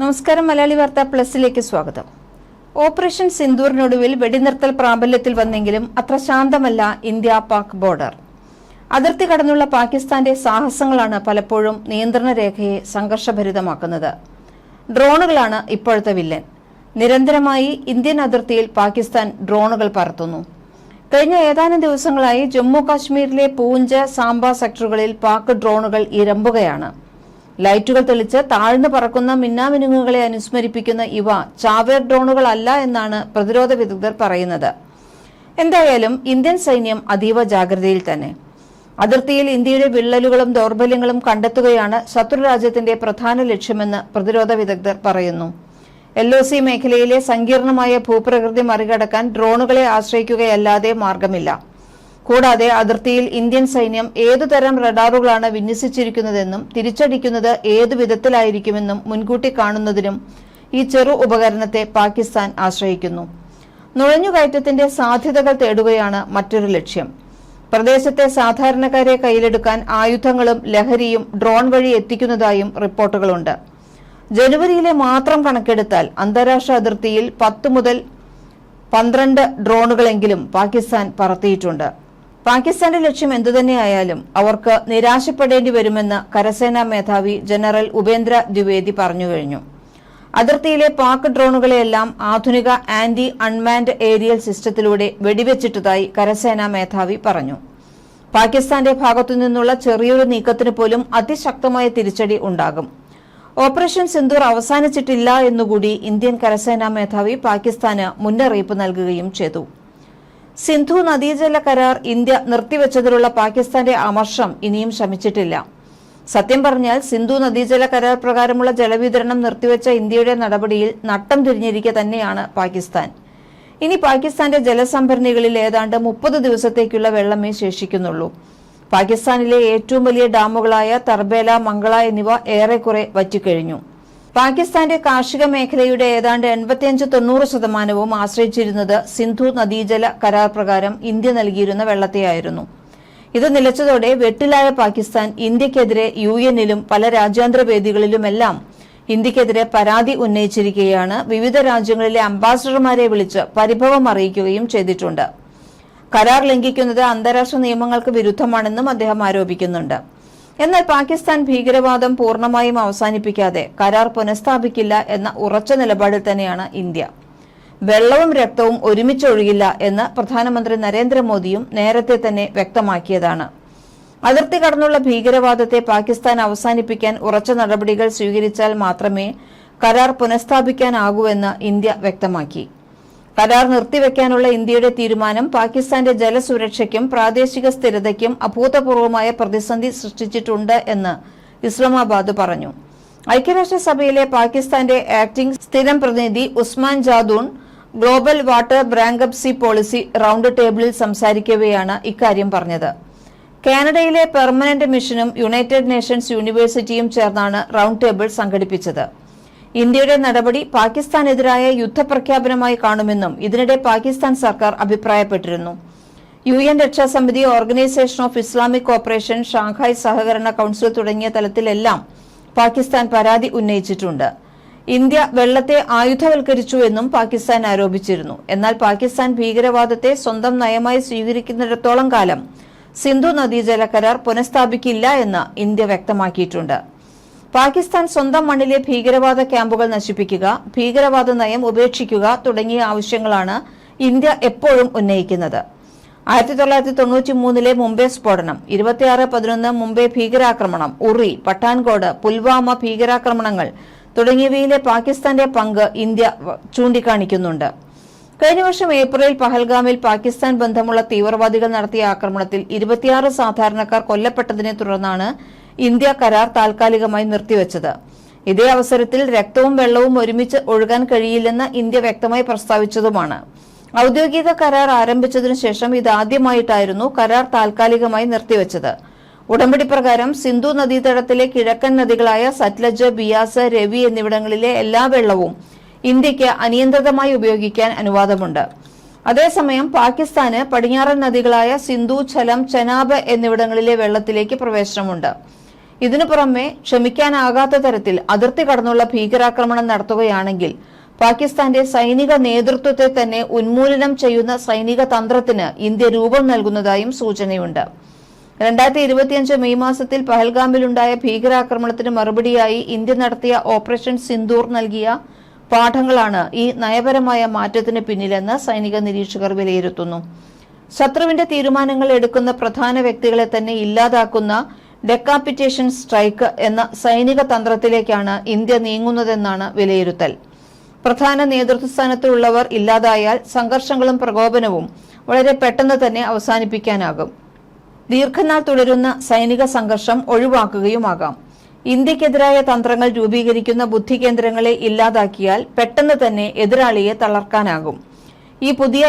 നമസ്കാരം. മലയാളി വാർത്ത പ്ലസിലേക്ക് സ്വാഗതം. ഓപ്പറേഷൻ സിന്ദൂറിനൊടുവിൽ വെടിനിർത്തൽ പ്രാബല്യത്തിൽ വന്നെങ്കിലും അത്ര ശാന്തമല്ല ഇന്ത്യ പാക് ബോർഡർ. അതിർത്തി കടന്നുള്ള പാകിസ്ഥാന്റെ സാഹസങ്ങളാണ് പലപ്പോഴും നിയന്ത്രണ രേഖയെ സംഘർഷഭരിതമാക്കുന്നത്. ഡ്രോണുകളാണ് ഇപ്പോഴത്തെ വില്ലൻ. നിരന്തരമായി ഇന്ത്യൻ അതിർത്തിയിൽ പാകിസ്ഥാൻ ഡ്രോണുകൾ പറത്തുന്നു. കഴിഞ്ഞ ഏതാനും ദിവസങ്ങളായി ജമ്മു കാശ്മീരിലെ പൂഞ്ച്, സാംബ സെക്ടറുകളിൽ പാക് ഡ്രോണുകൾ ഇരമ്പുകയാണ്. ലൈറ്റുകൾ തെളിച്ച് താഴ്ന്നു പറക്കുന്ന മിന്നാമിനുങ്ങുകളെ അനുസ്മരിപ്പിക്കുന്ന ഇവ ചാവേർ ഡ്രോണുകളല്ല എന്നാണ് പ്രതിരോധ വിദഗ്ധർ പറയുന്നത്. എന്തായാലും ഇന്ത്യൻ സൈന്യം അതീവ ജാഗ്രതയിൽ തന്നെ. അതിർത്തിയിൽ ഇന്ത്യയുടെ വിള്ളലുകളും ദൗർബല്യങ്ങളും കണ്ടെത്തുകയാണ് ശത്രുരാജ്യത്തിന്റെ പ്രധാന ലക്ഷ്യമെന്ന് പ്രതിരോധ വിദഗ്ധർ പറയുന്നു. LOC മേഖലയിലെ സങ്കീർണമായ ഭൂപ്രകൃതി മറികടക്കാൻ ഡ്രോണുകളെ ആശ്രയിക്കുകയല്ലാതെ മാർഗമില്ല. കൂടാതെ അതിർത്തിയിൽ ഇന്ത്യൻ സൈന്യം ഏതുതരം റഡാറുകളാണ് വിന്യസിച്ചിരിക്കുന്നതെന്നും തിരിച്ചടിക്കുന്നത് ഏതു വിധത്തിലായിരിക്കുമെന്നും മുൻകൂട്ടി കാണുന്നതിനും ഈ ചെറു ഉപകരണത്തെ പാകിസ്ഥാൻ ആശ്രയിക്കുന്നു. നുഴഞ്ഞുകയറ്റത്തിന്റെ സാധ്യതകൾ തേടുകയാണ് മറ്റൊരു ലക്ഷ്യം. പ്രദേശത്തെ സാധാരണക്കാരെ കയ്യിലെടുക്കാൻ ആയുധങ്ങളും ലഹരിയും ഡ്രോൺ വഴി എത്തിക്കുന്നതായും റിപ്പോർട്ടുകളുണ്ട്. ജനുവരിയിലെ മാത്രം കണക്കെടുത്താൽ അന്താരാഷ്ട്ര അതിർത്തിയിൽ 10 മുതൽ 12 ഡ്രോണുകളെങ്കിലും പാകിസ്ഥാൻ പറത്തിയിട്ടുണ്ട്. പാകിസ്ഥാന്റെ ലക്ഷ്യം എന്തുതന്നെയായാലും അവർക്ക് നിരാശപ്പെടേണ്ടി വരുമെന്ന് കരസേനാ മേധാവി ജനറൽ ഉപേന്ദ്ര ദ്വിവേദി പറഞ്ഞുകഴിഞ്ഞു. അതിർത്തിയിലെ പാക് ഡ്രോണുകളെയെല്ലാം ആധുനിക ആന്റി അൺമാൻഡ് ഏരിയൽ സിസ്റ്റത്തിലൂടെ വെടിവെച്ചിട്ടതായി കരസേനാ മേധാവി പറഞ്ഞു. പാകിസ്ഥാന്റെ ഭാഗത്തുനിന്നുള്ള ചെറിയൊരു നീക്കത്തിന് പോലും അതിശക്തമായ തിരിച്ചടി ഉണ്ടാകും. ഓപ്പറേഷൻ സിന്ദൂർ അവസാനിച്ചിട്ടില്ല എന്നുകൂടി ഇന്ത്യൻ കരസേനാ മേധാവി പാകിസ്ഥാന് മുന്നറിയിപ്പ് നൽകുകയും ചെയ്തു. സിന്ധു നദീജല കരാർ ഇന്ത്യ നിർത്തിവെച്ചതിലുള്ള പാകിസ്ഥാന്റെ അമർഷം ഇനിയും ശമിച്ചിട്ടില്ല. സത്യം പറഞ്ഞാൽ സിന്ധു നദീജല കരാർ പ്രകാരമുള്ള ജലവിതരണം നിർത്തിവെച്ച ഇന്ത്യയുടെ നടപടിയിൽ നട്ടം തിരിഞ്ഞിരിക്കെ തന്നെയാണ് പാകിസ്ഥാൻ. ഇനി പാകിസ്ഥാന്റെ ജലസംഭരണികളിൽ ഏതാണ്ട് 30 ദിവസത്തേക്കുള്ള വെള്ളമേ ശേഷിക്കുന്നുള്ളൂ. പാകിസ്ഥാനിലെ ഏറ്റവും വലിയ ഡാമുകളായ തർബേല, മംഗള എന്നിവ ഏറെക്കുറെ വറ്റിക്കഴിഞ്ഞു. പാകിസ്ഥാന്റെ കാർഷിക മേഖലയുടെ ഏതാണ്ട് 85-90% ആശ്രയിച്ചിരുന്നത് സിന്ധു നദീജല കരാർ പ്രകാരം ഇന്ത്യ നൽകിയിരുന്ന വെള്ളത്തെയായിരുന്നു. ഇത് നിലച്ചതോടെ വെട്ടിലായ പാകിസ്ഥാൻ ഇന്ത്യക്കെതിരെ UN-ലും പല രാജ്യാന്തര വേദികളിലുമെല്ലാം ഇന്ത്യക്കെതിരെ പരാതി ഉന്നയിച്ചിരിക്കുകയാണ്. വിവിധ രാജ്യങ്ങളിലെ അംബാസഡർമാരെ വിളിച്ച് പരിഭവം അറിയിക്കുകയും ചെയ്തിട്ടുണ്ട്. കരാർ ലംഘിക്കുന്നത് അന്താരാഷ്ട്ര നിയമങ്ങൾക്ക് വിരുദ്ധമാണെന്നും അദ്ദേഹം ആരോപിക്കുന്നുണ്ട്. എന്നാൽ പാകിസ്ഥാൻ ഭീകരവാദം പൂർണ്ണമായും അവസാനിപ്പിക്കാതെ കരാർ പുനഃസ്ഥാപിക്കില്ല എന്ന ഉറച്ച നിലപാടിൽ തന്നെയാണ് ഇന്ത്യ. വെള്ളവും രക്തവും ഒരുമിച്ചൊഴുകില്ല എന്ന് പ്രധാനമന്ത്രി നരേന്ദ്രമോദിയും നേരത്തെ തന്നെ വ്യക്തമാക്കിയതാണ്. അതിർത്തി കടന്നുള്ള ഭീകരവാദത്തെ പാകിസ്ഥാൻ അവസാനിപ്പിക്കാൻ ഉറച്ച നടപടികൾ സ്വീകരിച്ചാൽ മാത്രമേ കരാർ പുനഃസ്ഥാപിക്കാനാകൂവെന്ന് ഇന്ത്യ വ്യക്തമാക്കി. കരാർ നിർത്തിവെക്കാനുള്ള ഇന്ത്യയുടെ തീരുമാനം പാകിസ്ഥാന്റെ ജലസുരക്ഷയ്ക്കും പ്രാദേശിക സ്ഥിരതയ്ക്കും അഭൂതപൂർവമായ പ്രതിസന്ധി സൃഷ്ടിച്ചിട്ടുണ്ട് എന്ന് ഇസ്ലാമാബാദ് പറഞ്ഞു. ഐക്യരാഷ്ട്രസഭയിലെ പാകിസ്ഥാന്റെ ആക്ടിംഗ് സ്ഥിരം പ്രതിനിധി Usman Jadoon global water bankruptcy policy round ടേബിളിൽ സംസാരിക്കവെയാണ് ഇക്കാര്യം പറഞ്ഞത്. കാനഡയിലെ പെർമനന്റ് മിഷനും യുണൈറ്റഡ് നേഷൻസ് യൂണിവേഴ്സിറ്റിയും ചേർന്നാണ് റൌണ്ട് ടേബിൾ സംഘടിപ്പിച്ചത്. ഇന്ത്യയുടെ നടപടി പാകിസ്ഥാനെതിരായ യുദ്ധപ്രഖ്യാപനമായി കാണുമെന്നും ഇതിനിടെ പാകിസ്ഥാൻ സർക്കാർ അഭിപ്രായപ്പെട്ടിരുന്നു. UN രക്ഷാസമിതി, organisation of Islamic cooperation, Shanghai സഹകരണ കൌൺസിൽ തുടങ്ങിയ തലത്തിലെല്ലാം പാകിസ്ഥാൻ പരാതി ഉന്നയിച്ചിട്ടുണ്ട്. ഇന്ത്യ വെള്ളത്തെ ആയുധവൽക്കരിച്ചു എന്നും പാകിസ്ഥാൻ ആരോപിച്ചിരുന്നു. എന്നാൽ പാകിസ്ഥാൻ ഭീകരവാദത്തെ സ്വന്തം നയമായി സ്വീകരിക്കുന്നിടത്തോളം കാലം സിന്ധു നദീജല കരാർ പുനഃസ്ഥാപിക്കില്ല എന്ന് ഇന്ത്യ വ്യക്തമാക്കിയിട്ടുണ്ട്. പാകിസ്ഥാൻ സ്വന്തം മണ്ണിലെ ഭീകരവാദ ക്യാമ്പുകൾ നശിപ്പിക്കുക, ഭീകരവാദ നയം ഉപേക്ഷിക്കുക തുടങ്ങിയ ആവശ്യങ്ങളാണ് ഇന്ത്യ എപ്പോഴും ഉന്നയിക്കുന്നത്. 1993 മുംബൈ സ്ഫോടനം, 26/11 മുംബൈ ഭീകരാക്രമണം, ഉറി, പഠാൻകോട്ട്, പുൽവാമ ഭീകരാക്രമണങ്ങൾ തുടങ്ങിയവയിലെ പാകിസ്ഥാന്റെ പങ്ക് ഇന്ത്യ ചൂണ്ടിക്കാണിക്കുന്നുണ്ട്. കഴിഞ്ഞ വർഷം ഏപ്രിലിൽ പഹൽഗാമിൽ പാകിസ്ഥാൻ ബന്ധമുള്ള തീവ്രവാദികൾ നടത്തിയ ആക്രമണത്തിൽ 26 സാധാരണക്കാർ കൊല്ലപ്പെട്ടതിനെ തുടർന്നാണ് ഇന്ത്യ കരാർ താൽക്കാലികമായി നിർത്തിവെച്ചത്. ഇതേ അവസരത്തിൽ രക്തവും വെള്ളവും ഒരുമിച്ച് ഒഴുകാൻ കഴിയില്ലെന്ന് ഇന്ത്യ വ്യക്തമായി പ്രസ്താവിച്ചതുമാണ്. ഔദ്യോഗിക കരാർ ആരംഭിച്ചതിനു ശേഷം ഇതാദ്യമായിട്ടായിരുന്നു കരാർ താൽക്കാലികമായി നിർത്തിവെച്ചത്. ഉടമ്പടി പ്രകാരം സിന്ധു നദീതടത്തിലെ കിഴക്കൻ നദികളായ സത്ലജ്, ബിയാസ്, രവി എന്നിവിടങ്ങളിലെ എല്ലാ വെള്ളവും ഇന്ത്യക്ക് അനിയന്ത്രിതമായി ഉപയോഗിക്കാൻ അനുവാദമുണ്ട്. അതേസമയം പാകിസ്ഥാന് പടിഞ്ഞാറൻ നദികളായ സിന്ധു, ഝലം, ചെനാബ് എന്നിവിടങ്ങളിലെ വെള്ളത്തിലേക്ക് പ്രവേശനമുണ്ട്. ഇതിനു പുറമെ ക്ഷമിക്കാനാകാത്ത തരത്തിൽ അതിർത്തി കടന്നുള്ള ഭീകരാക്രമണം നടത്തുകയാണെങ്കിൽ പാകിസ്ഥാന്റെ സൈനിക നേതൃത്വത്തെ തന്നെ ഉന്മൂലനം ചെയ്യുന്ന സൈനിക തന്ത്രത്തിന് ഇന്ത്യ രൂപം നൽകുന്നതായും സൂചനയുണ്ട്. 2025 മെയ് മാസത്തിൽ പഹൽഗാമിലുണ്ടായ ഭീകരാക്രമണത്തിന് മറുപടിയായി ഇന്ത്യ നടത്തിയ ഓപ്പറേഷൻ സിന്ദൂർ നൽകിയ പാഠങ്ങളാണ് ഈ നയപരമായ മാറ്റത്തിന് പിന്നിലെന്ന് സൈനിക നിരീക്ഷകർ വിലയിരുത്തുന്നു. ശത്രുവിന്റെ തീരുമാനങ്ങൾ എടുക്കുന്ന പ്രധാന വ്യക്തികളെ തന്നെ ഇല്ലാതാക്കുന്ന ഡെക്കാപ്പിറ്റേഷൻ സ്ട്രൈക്ക് എന്ന സൈനിക തന്ത്രത്തിലേക്കാണ് ഇന്ത്യ നീങ്ങുന്നതെന്നാണ് വിലയിരുത്തൽ. പ്രധാന നേതൃത്വസ്ഥാനത്തുള്ളവർ ഇല്ലാതായാൽ സംഘർഷങ്ങളും പ്രകോപനവും വളരെ പെട്ടെന്ന് തന്നെ അവസാനിപ്പിക്കാനാകും. ദീർഘനാൾ തുടരുന്ന സൈനിക സംഘർഷം ഒഴിവാക്കുകയുമാകാം. ഇന്ത്യക്കെതിരായ തന്ത്രങ്ങൾ രൂപീകരിക്കുന്ന ബുദ്ധികേന്ദ്രങ്ങളെ ഇല്ലാതാക്കിയാൽ പെട്ടെന്ന് തന്നെ എതിരാളിയെ തളർക്കാനാകും. ഈ പുതിയ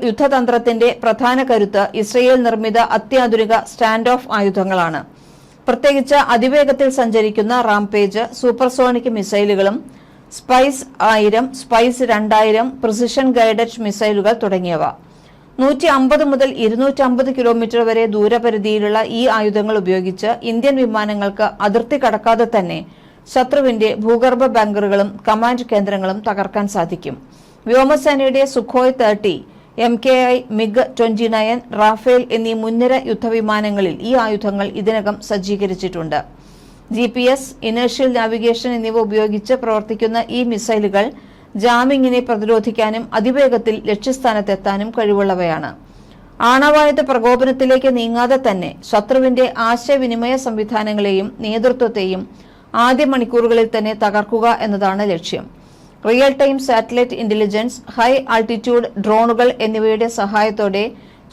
യുദ്ധതന്ത്രത്തിന്റെ പ്രധാന കരുത്ത് ഇസ്രയേൽ നിർമ്മിത അത്യാധുനിക സ്റ്റാൻഡ് ഓഫ് ആയുധങ്ങളാണ്. പ്രത്യേകിച്ച് അതിവേഗത്തിൽ സഞ്ചരിക്കുന്ന റാംപേജ് സൂപ്പർസോണിക് മിസൈലുകളും സ്പൈസ് 1000, സ്പൈസ് 2000 പ്രിസിഷൻ ഗൈഡഡ് മിസൈലുകൾ തുടങ്ങിയവ. 150 മുതൽ 250 കിലോമീറ്റർ വരെ ദൂരപരിധിയിലുള്ള ഈ ആയുധങ്ങൾ ഉപയോഗിച്ച് ഇന്ത്യൻ വിമാനങ്ങൾക്ക് അതിർത്തി കടക്കാതെ തന്നെ ശത്രുവിന്റെ ഭൂഗർഭ ബങ്കറുകളും കമാൻഡ് കേന്ദ്രങ്ങളും തകർക്കാൻ സാധിക്കും. വ്യോമസേനയുടെ സുഖോയ് 30, MKI, MiG-29, റാഫേൽ എന്നീ മുൻനിര യുദ്ധവിമാനങ്ങളിൽ ഈ ആയുധങ്ങൾ ഇതിനകം സജ്ജീകരിച്ചിട്ടുണ്ട്. GPS, ഇനേർഷ്യൽ നാവിഗേഷൻ എന്നിവ ഉപയോഗിച്ച് പ്രവർത്തിക്കുന്ന ഈ മിസൈലുകൾ ജാമിങ്ങിനെ പ്രതിരോധിക്കാനും അതിവേഗത്തിൽ ലക്ഷ്യസ്ഥാനത്തെത്താനും കഴിവുള്ളവയാണ്. ആണവായുധ പ്രകോപനത്തിലേക്ക് നീങ്ങാതെ തന്നെ ശത്രുവിന്റെ ആശയവിനിമയ സംവിധാനങ്ങളെയും നേതൃത്വത്തെയും ആദ്യ മണിക്കൂറുകളിൽ തന്നെ തകർക്കുക എന്നതാണ് ലക്ഷ്യം. Real time satellite intelligence, high altitude ഡ്രോണുകൾ എന്നിവയുടെ സഹായത്തോടെ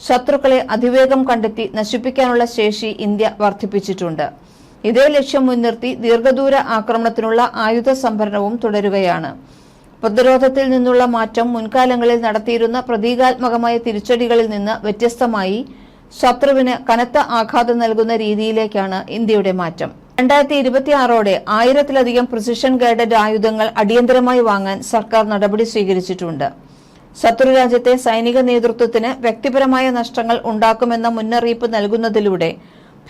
ശത്രുക്കളെ അതിവേഗം കണ്ടെത്തി നശിപ്പിക്കാനുള്ള ശേഷി ഇന്ത്യ വർദ്ധിപ്പിച്ചിട്ടുണ്ട്. ഇതേ ലക്ഷ്യം മുൻനിർത്തി ദീർഘദൂര ആക്രമണത്തിനുള്ള ആയുധ സംഭരണവും തുടരുകയാണ്. പ്രതിരോധത്തിൽ നിന്നുള്ള മാറ്റം മുൻകാലങ്ങളിൽ നടത്തിയിരുന്ന പ്രതീകാത്മകമായ തിരിച്ചടികളിൽ നിന്ന് വ്യത്യസ്തമായി ശത്രുവിന് കനത്ത ആഘാതം നൽകുന്ന രീതിയിലേക്കാണ് ഇന്ത്യയുടെ മാറ്റം. 2026ഓടെ 1000-ലധികം പ്രിസിഷൻ ഗൈഡഡ് ആയുധങ്ങൾ അടിയന്തരമായി വാങ്ങാൻ സർക്കാർ നടപടി സ്വീകരിച്ചിട്ടുണ്ട്. ശത്രുരാജ്യത്തെ സൈനിക നേതൃത്വത്തിന് വ്യക്തിപരമായ നഷ്ടങ്ങൾ ഉണ്ടാക്കുമെന്ന മുന്നറിയിപ്പ് നൽകുന്നതിലൂടെ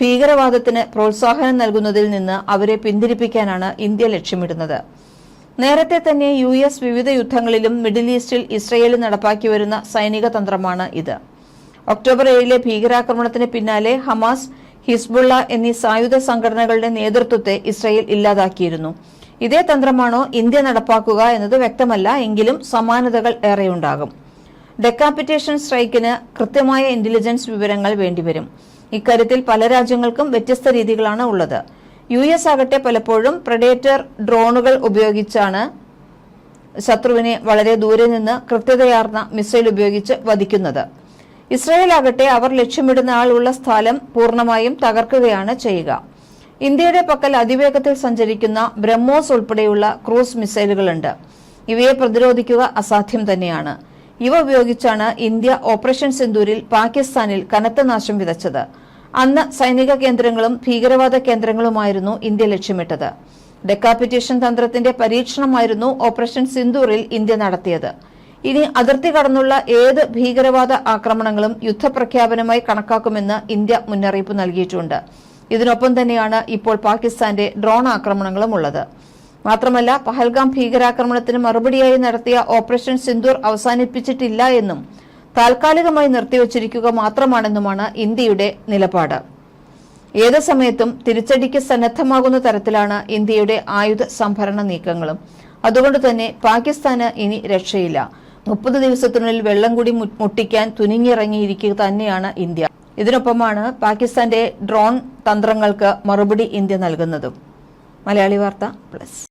ഭീകരവാദത്തിന് പ്രോത്സാഹനം നൽകുന്നതിൽ നിന്ന് അവരെ പിന്തിരിപ്പിക്കാനാണ് ഇന്ത്യ ലക്ഷ്യമിടുന്നത്. നേരത്തെ തന്നെ US വിവിധ യുദ്ധങ്ങളിലും മിഡിൽ ഈസ്റ്റിൽ ഇസ്രയേൽ നടപ്പാക്കി വരുന്ന സൈനിക തന്ത്രമാണ് ഇത്. ഒക്ടോബർ 7 ഭീകരാക്രമണത്തിന് പിന്നാലെ ഹമാസ്, ഹിസ്ബുള്ള എന്നീ സായുധ സംഘടനകളുടെ നേതൃത്വത്തെ ഇസ്രയേൽ ഇല്ലാതാക്കിയിരുന്നു. ഇതേ തന്ത്രമാണോ ഇന്ത്യ നടപ്പാക്കുക എന്നത് വ്യക്തമല്ല, എങ്കിലും സമാനതകൾ ഏറെയുണ്ടാകും. ഡെക്കാപ്പിറ്റേഷൻ സ്ട്രൈക്കിന് കൃത്യമായ ഇന്റലിജൻസ് വിവരങ്ങൾ വേണ്ടിവരും. ഇക്കാര്യത്തിൽ പല രാജ്യങ്ങൾക്കും വ്യത്യസ്ത രീതികളാണ് ഉള്ളത്. US ആകട്ടെ പലപ്പോഴും പ്രഡേറ്റർ ഡ്രോണുകൾ ഉപയോഗിച്ചാണ് ശത്രുവിനെ വളരെ ദൂരെ നിന്ന് കൃത്യതയാർന്ന മിസൈൽ ഉപയോഗിച്ച് വധിക്കുന്നത്. ഇസ്രായേൽ ആകട്ടെ അവർ ലക്ഷ്യമിടുന്ന ആളുള്ള സ്ഥലം പൂർണ്ണമായും തകർക്കുകയാണ് ചെയ്യുക. ഇന്ത്യയുടെ പക്കൽ അതിവേഗത്തിൽ സഞ്ചരിക്കുന്ന ബ്രഹ്മോസ് ഉൾപ്പെടെയുള്ള ക്രൂസ് മിസൈലുകളുണ്ട്. ഇവയെ പ്രതിരോധിക്കുക അസാധ്യം തന്നെയാണ്. ഇവ ഉപയോഗിച്ചാണ് ഇന്ത്യ ഓപ്പറേഷൻ സിന്ദൂരിൽ പാകിസ്ഥാനിൽ കനത്ത നാശം വിതച്ചത്. അന്ന് സൈനിക കേന്ദ്രങ്ങളും ഭീകരവാദ കേന്ദ്രങ്ങളുമായിരുന്നു ഇന്ത്യ ലക്ഷ്യമിട്ടത്. ഡെക്കാപ്പിറ്റേഷൻ തന്ത്രത്തിന്റെ പരീക്ഷണമായിരുന്നു ഓപ്പറേഷൻ സിന്ദൂറിൽ ഇന്ത്യ നടത്തിയത്. ഇനി അതിർത്തി കടന്നുള്ള ഏത് ഭീകരവാദ ആക്രമണങ്ങളും യുദ്ധപ്രഖ്യാപനമായി കണക്കാക്കുമെന്ന് ഇന്ത്യ മുന്നറിയിപ്പ് നൽകിയിട്ടുണ്ട്. ഇതിനൊപ്പം തന്നെയാണ് ഇപ്പോൾ പാകിസ്ഥാന്റെ ഡ്രോൺ ആക്രമണങ്ങളും ഉള്ളത്. മാത്രമല്ല, പഹൽഗാം ഭീകരാക്രമണത്തിന് മറുപടിയായി നടത്തിയ ഓപ്പറേഷൻ സിന്ദൂർ അവസാനിപ്പിച്ചിട്ടില്ല എന്നും താൽക്കാലികമായി നിർത്തിവച്ചിരിക്കുക മാത്രമാണെന്നുമാണ് ഇന്ത്യയുടെ നിലപാട്. ഏത് സമയത്തും തിരിച്ചടിക്ക് സന്നദ്ധമാകുന്ന തരത്തിലാണ് ഇന്ത്യയുടെ ആയുധ സംഭരണ നീക്കങ്ങളും. അതുകൊണ്ട് തന്നെ പാകിസ്ഥാന് ഇനി രക്ഷയില്ല. 30 ദിവസത്തിനുള്ളിൽ വെള്ളം കൂടി മുട്ടിക്കാൻ തുനിഞ്ഞിറങ്ങിയിരിക്കുക തന്നെയാണ് ഇന്ത്യ. ഇതിനൊപ്പമാണ് പാകിസ്ഥാന്റെ ഡ്രോൺ തന്ത്രങ്ങൾക്ക് മറുപടി ഇന്ത്യ നൽകുന്നതും. മലയാളി വാർത്ത പ്ലസ്.